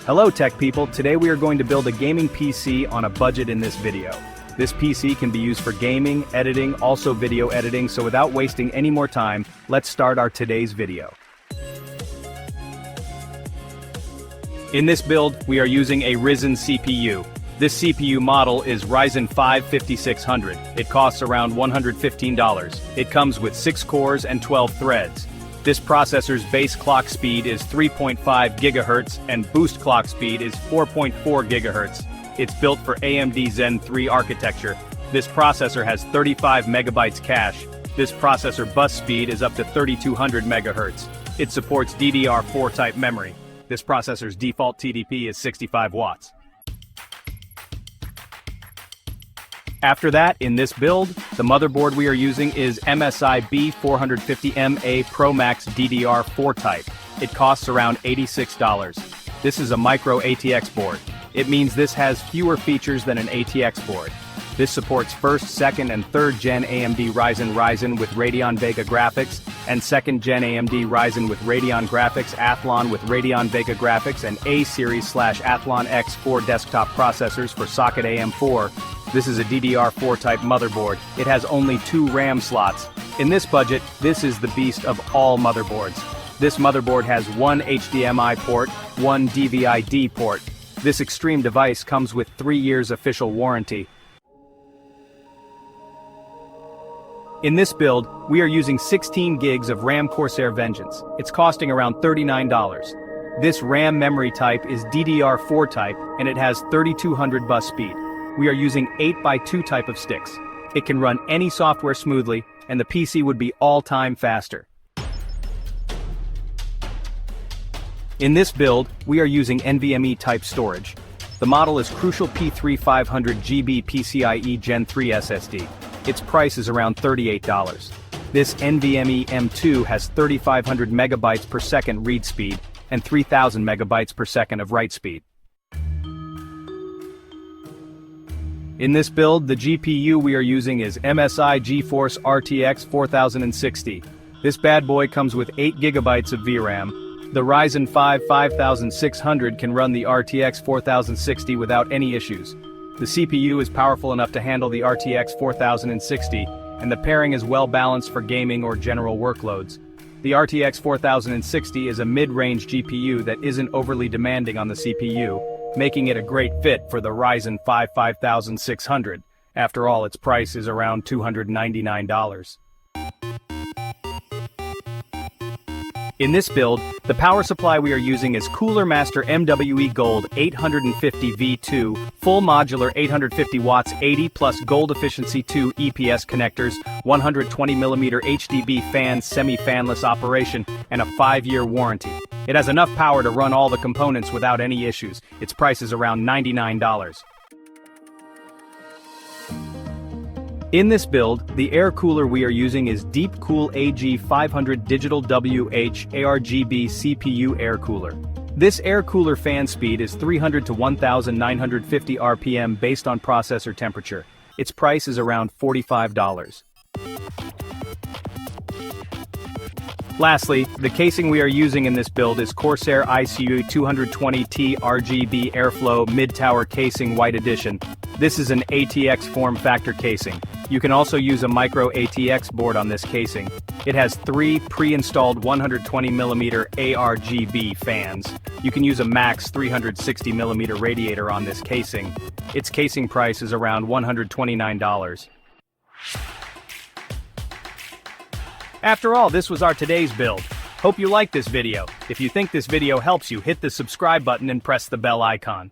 Hello tech people, today we are going to build a gaming PC on a budget in this video. This PC can be used for gaming, editing, also video editing, so without wasting any more time, let's start our today's video. In this build, we are using a Ryzen CPU. This CPU model is Ryzen 5 5600. It costs around $115. It comes with 6 cores and 12 threads. This processor's base clock speed is 3.5 GHz and boost clock speed is 4.4 GHz. It's built for AMD Zen 3 architecture. This processor has 35 MB cache. This processor bus speed is up to 3200 MHz. It supports DDR4 type memory. This processor's default TDP is 65 watts. After that, in this build, the motherboard we are using is MSI B450MA Pro Max DDR4 type. It costs around $86. This is a micro ATX board. It means this has fewer features than an ATX board. This supports 1st, 2nd, and 3rd Gen AMD Ryzen with Radeon Vega graphics, and 2nd Gen AMD Ryzen with Radeon graphics, Athlon with Radeon Vega graphics, and A-Series/Athlon X4 desktop processors for socket AM4. This is a DDR4 type motherboard. It has only 2 RAM slots. In this budget, this is the beast of all motherboards. This motherboard has 1 HDMI port, 1 DVI-D port. This extreme device comes with 3 years official warranty. In this build, we are using 16 gigs of RAM Corsair Vengeance. It's costing around $39. This RAM memory type is DDR4 type, and it has 3200 bus speed. We are using 8x2 type of sticks. It can run any software smoothly, and the PC would be all-time faster. In this build, we are using NVMe type storage. The model is Crucial P3 500GB PCIe Gen 3 SSD. Its price is around $38. This NVMe M2 has 3500 megabytes per second read speed and 3000 megabytes per second of write speed. In this build, the GPU we are using is MSI GeForce RTX 4060. This bad boy comes with 8 GB of VRAM. The Ryzen 5 5600 can run the RTX 4060 without any issues. The CPU is powerful enough to handle the RTX 4060, and the pairing is well balanced for gaming or general workloads. The RTX 4060 is a mid-range GPU that isn't overly demanding on the CPU, making it a great fit for the Ryzen 5 5600. After all, its price is around $299. In this build, the power supply we are using is Cooler Master MWE Gold 850V2, full modular 850 watts 80 plus gold efficiency 2 EPS connectors, 120mm HDB fans, semi-fanless operation, and a 5-year warranty. It has enough power to run all the components without any issues. Its price is around $99. In this build, the air cooler we are using is Deepcool AG500 Digital WH ARGB CPU air cooler. This air cooler fan speed is 300 to 1950 RPM based on processor temperature. Its price is around $45. Lastly, the casing we are using in this build is Corsair ICU 220T RGB Airflow Mid-Tower Casing White Edition. This is an ATX form factor casing. You can also use a micro ATX board on this casing. It has 3 pre-installed 120mm ARGB fans. You can use a max 360mm radiator on this casing. Its casing price is around $129. After all, this was our today's build. Hope you liked this video. If you think this video helps you, hit the subscribe button and press the bell icon.